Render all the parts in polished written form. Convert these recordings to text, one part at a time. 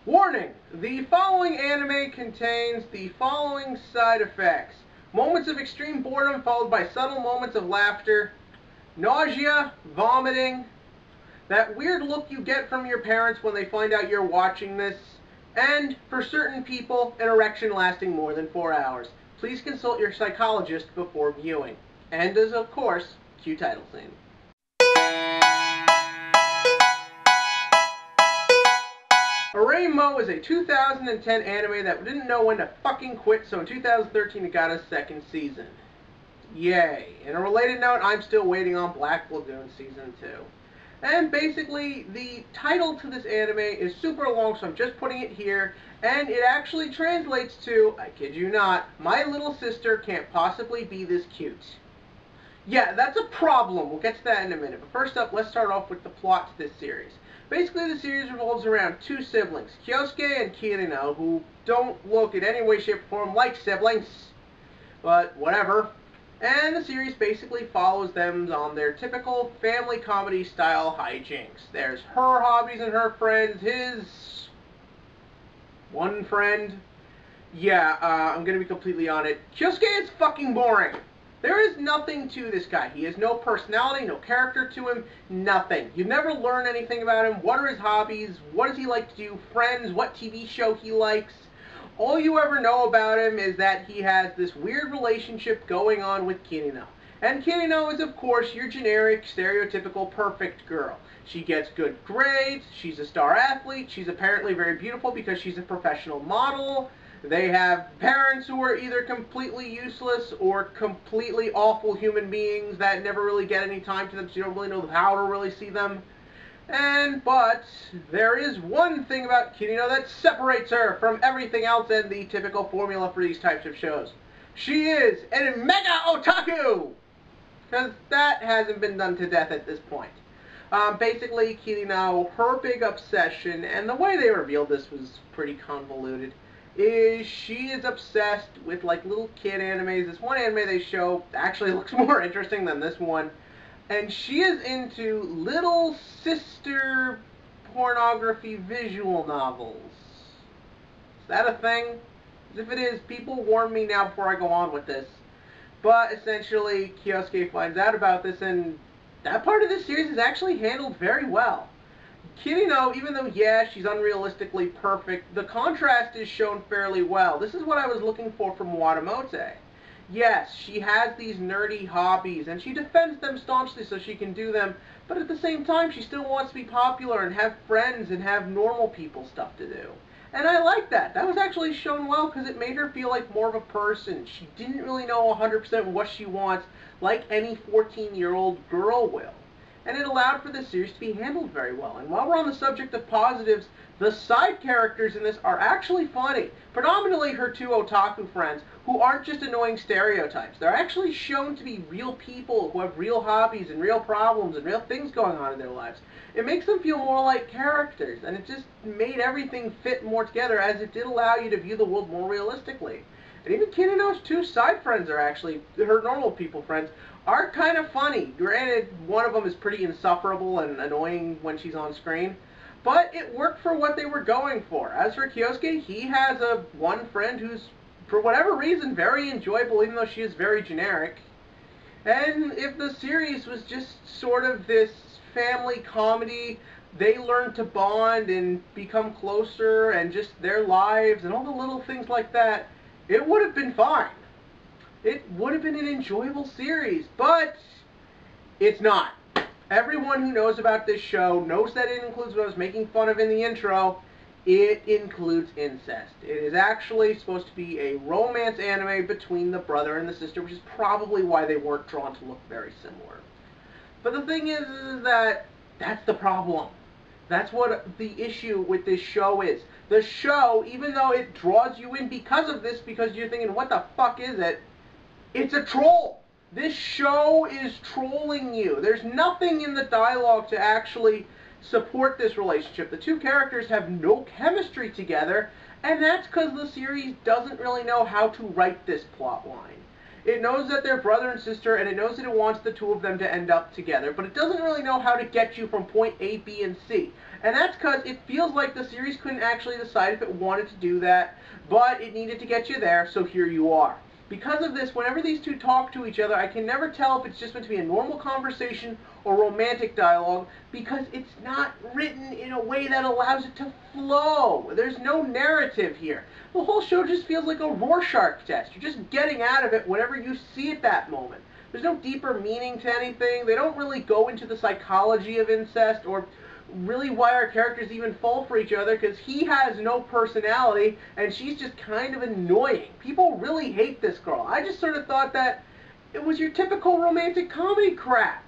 Warning! The following anime contains the following side effects. Moments of extreme boredom followed by subtle moments of laughter, nausea, vomiting, that weird look you get from your parents when they find out you're watching this, and, for certain people, an erection lasting more than 4 hours. Please consult your psychologist before viewing. And as, of course, cue title scene. Oreimo is a 2010 anime that didn't know when to fucking quit, so in 2013 it got a second season. Yay. In a related note, I'm still waiting on Black Lagoon Season 2. And basically, the title to this anime is super long, so I'm just putting it here, and it actually translates to, I kid you not, my little sister can't possibly be this cute. Yeah, that's a problem. We'll get to that in a minute. But first up, let's start off with the plot to this series. Basically, the series revolves around two siblings, Kyosuke and Kirino, who don't look in any way, shape, or form like siblings. But whatever. And the series basically follows them on their typical family comedy style hijinks. There's her hobbies and her friends, his one friend. Yeah, I'm gonna be completely on it. Kyosuke is fucking boring. There is nothing to this guy. He has no personality, no character to him, nothing. You never learn anything about him. What are his hobbies? What does he like to do? Friends? What TV show he likes? All you ever know about him is that he has this weird relationship going on with Kirino. And Kirino is, of course, your generic, stereotypical, perfect girl. She gets good grades, she's a star athlete, she's apparently very beautiful because she's a professional model. They have parents who are either completely useless or completely awful human beings that never really get any time to them, so you don't really know how to really see them. But there is one thing about Kirino that separates her from everything else in the typical formula for these types of shows. She is a mega otaku! Because that hasn't been done to death at this point. Basically, Kirino, her big obsession, and the way they revealed this was pretty convoluted, is she is obsessed with like little kid animes. This one anime they show actually looks more interesting than this one. And she is into little sister pornography visual novels. Is that a thing? If it is, people warn me now before I go on with this. But essentially, Kyosuke finds out about this, and that part of this series is actually handled very well. Kirino, even though, yeah, she's unrealistically perfect, the contrast is shown fairly well. This is what I was looking for from Watamote. Yes, she has these nerdy hobbies, and she defends them staunchly so she can do them, but at the same time, she still wants to be popular and have friends and have normal people stuff to do. And I like that. That was actually shown well because it made her feel like more of a person. She didn't really know 100% what she wants, like any 14-year-old girl will. And it allowed for the series to be handled very well. And while we're on the subject of positives, the side characters in this are actually funny. Predominantly her two otaku friends, who aren't just annoying stereotypes. They're actually shown to be real people who have real hobbies and real problems and real things going on in their lives. It makes them feel more like characters, and it just made everything fit more together, as it did allow you to view the world more realistically. And even Kirino's two side friends are actually, her normal people friends, are kind of funny. Granted, one of them is pretty insufferable and annoying when she's on screen, but it worked for what they were going for. As for Kyosuke, he has one friend who's, for whatever reason, very enjoyable, even though she is very generic. And if the series was just sort of this family comedy, they learn to bond and become closer, and just their lives and all the little things like that, it would have been fine. It would have been an enjoyable series, but it's not. Everyone who knows about this show knows that it includes what I was making fun of in the intro. It includes incest. It is actually supposed to be a romance anime between the brother and the sister, which is probably why they weren't drawn to look very similar. But the thing is that that's the problem. That's what the issue with this show is. The show, even though it draws you in because of this, because you're thinking, what the fuck is it? It's a troll. This show is trolling you. There's nothing in the dialogue to actually support this relationship. The two characters have no chemistry together, and that's because the series doesn't really know how to write this plot line. It knows that they're brother and sister, and it knows that it wants the two of them to end up together, but it doesn't really know how to get you from point A, B, and C. And that's because it feels like the series couldn't actually decide if it wanted to do that, but it needed to get you there, so here you are. Because of this, whenever these two talk to each other, I can never tell if it's just meant to be a normal conversation or romantic dialogue, because it's not written in a way that allows it to flow. There's no narrative here. The whole show just feels like a Rorschach test. You're just getting out of it whenever you see it that moment. There's no deeper meaning to anything. They don't really go into the psychology of incest or really why our characters even fall for each other, because he has no personality and she's just kind of annoying. People really hate this girl. I just sort of thought that it was your typical romantic comedy crap.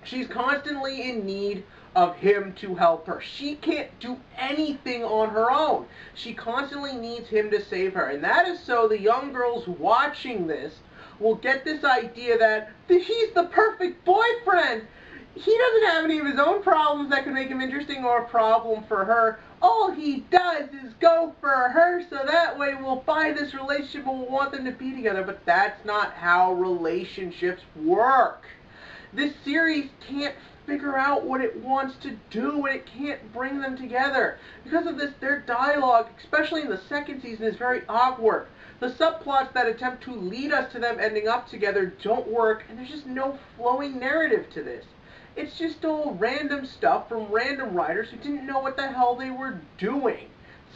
She's constantly in need of him to help her. She can't do anything on her own. She constantly needs him to save her. And that is so the young girls watching this will get this idea that he's the perfect boyfriend. He doesn't have any of his own problems that could make him interesting or a problem for her. All he does is go for her, so that way we'll buy this relationship and we'll want them to be together. But that's not how relationships work. This series can't figure out what it wants to do, and it can't bring them together. Because of this, their dialogue, especially in the second season, is very awkward. The subplots that attempt to lead us to them ending up together don't work, and there's just no flowing narrative to this. It's just all random stuff from random writers who didn't know what the hell they were doing.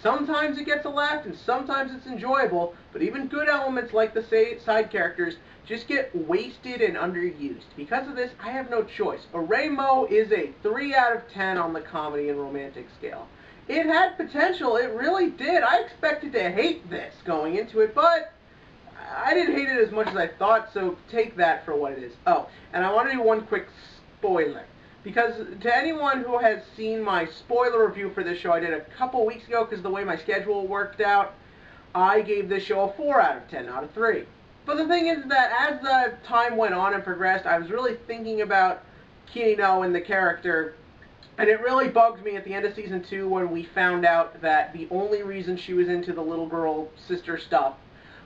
Sometimes it gets a laugh and sometimes it's enjoyable, but even good elements like the side characters just get wasted and underused. Because of this, I have no choice. Oreimo is a 3 out of 10 on the comedy and romantic scale. It had potential, it really did. I expected to hate this going into it, but I didn't hate it as much as I thought, so take that for what it is. Oh, and I want to do one quick spoiler, because to anyone who has seen my spoiler review for this show I did a couple weeks ago, because the way my schedule worked out, I gave this show a 4 out of 10, not a 3. But the thing is that as the time went on and progressed, I was really thinking about Kino and the character, and it really bugged me at the end of season 2 when we found out that the only reason she was into the little girl sister stuff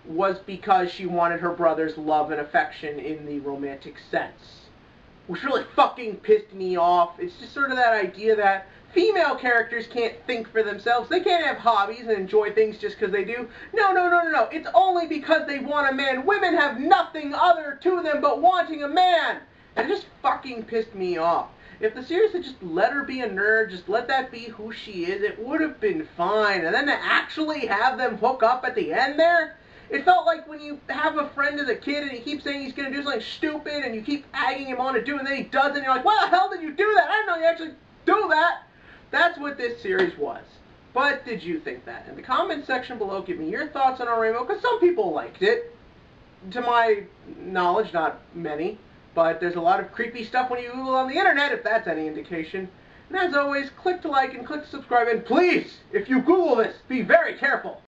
was because she wanted her brother's love and affection in the romantic sense. Which really fucking pissed me off. It's just sort of that idea that female characters can't think for themselves. They can't have hobbies and enjoy things just because they do. No, no, no, no, no. It's only because they want a man. Women have nothing other to them but wanting a man. And it just fucking pissed me off. If the series had just let her be a nerd, just let that be who she is, it would have been fine. And then to actually have them hook up at the end there, it felt like when you have a friend as a kid and he keeps saying he's going to do something stupid and you keep egging him on to do it and then he does it and you're like, why the hell did you do that? I didn't know you actually do that. That's what this series was. But did you think that? In the comments section below, give me your thoughts on Oreimo, because some people liked it. To my knowledge, not many. But there's a lot of creepy stuff when you Google on the internet, if that's any indication. And as always, click to like and click to subscribe. And please, if you Google this, be very careful.